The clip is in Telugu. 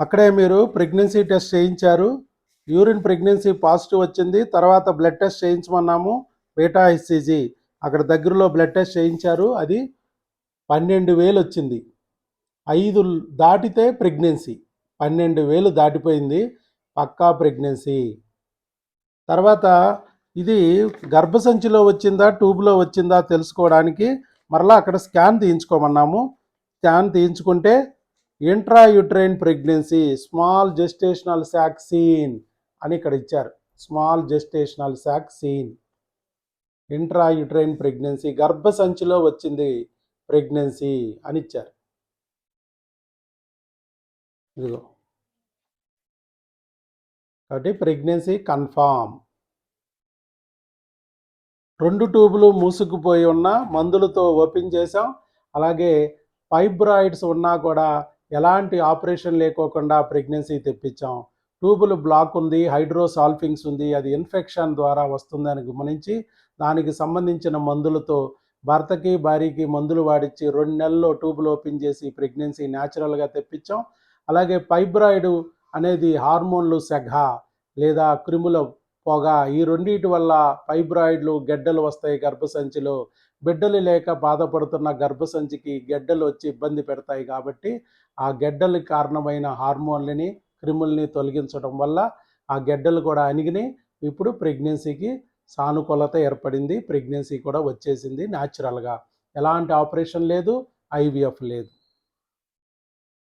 అక్కడే మీరు ప్రెగ్నెన్సీ టెస్ట్ చేయించారు, యూరిన్ ప్రెగ్నెన్సీ పాజిటివ్ వచ్చింది. తర్వాత బ్లడ్ టెస్ట్ చేయించమన్నాము, బీటా హెచ్సిజీ. అక్కడ దగ్గరలో బ్లడ్ టెస్ట్ చేయించారు, అది 12,000 వచ్చింది. 5 దాటితే ప్రెగ్నెన్సీ, 12,000 దాటిపోయింది, పక్కా ప్రెగ్నెన్సీ. తర్వాత ఇది గర్భసంచిలో వచ్చిందా ట్యూబ్లో వచ్చిందా తెలుసుకోవడానికి మరలా అక్కడ స్కాన్ తీయించుకోమన్నాము. స్కాన్ తీయించుకుంటే intrauterine pregnancy, small gestational sac seen అని ఇక్కడ ఇచ్చారు. Small gestational sac seen, intrauterine pregnancy, గర్భసంచిలో వచ్చింది ప్రెగ్నెన్సీ అని ఇచ్చారు. ఇదిగో కాబట్టి ప్రెగ్నెన్సీ కన్ఫామ్. 2 ట్యూబులు మూసుకుపోయి ఉన్న మందులతో ఓపెన్ చేసాం. అలాగే ఫైబ్రాయిడ్స్ ఉన్నా కూడా ఎలాంటి ఆపరేషన్ లేకోకుండా ప్రెగ్నెన్సీ తెప్పించాం. ట్యూబులు బ్లాక్ ఉంది, హైడ్రోసాల్ఫింగ్స్ ఉంది, అది ఇన్ఫెక్షన్ ద్వారా వస్తుందని గమనించి దానికి సంబంధించిన మందులతో భర్తకి భార్యకి మందులు వాడిచ్చి 2 నెలల్లో ట్యూబులు ఓపెన్ చేసి ప్రెగ్నెన్సీ న్యాచురల్గా తెప్పించాం. అలాగే ఫైబ్రాయిడ్ అనేది హార్మోన్లు సెగ లేదా క్రిముల పొగ, ఈ రెండింటి వల్ల ఫైబ్రాయిడ్లు గెడ్డలు వస్తాయి గర్భసంచిలో. బిడ్డలు లేక బాధపడుతున్న గర్భసంచికి గెడ్డలు వచ్చి ఇబ్బంది పెడతాయి. కాబట్టి ఆ గెడ్డలకు కారణమైన హార్మోన్లని క్రిముల్ని తొలగించడం వల్ల ఆ గెడ్డలు కూడా అణిగిని ఇప్పుడు ప్రెగ్నెన్సీకి సానుకూలత ఏర్పడింది. ప్రెగ్నెన్సీ కూడా వచ్చేసింది న్యాచురల్గా, ఎలాంటి ఆపరేషన్ లేదు, ఐవీఎఫ్ లేదు.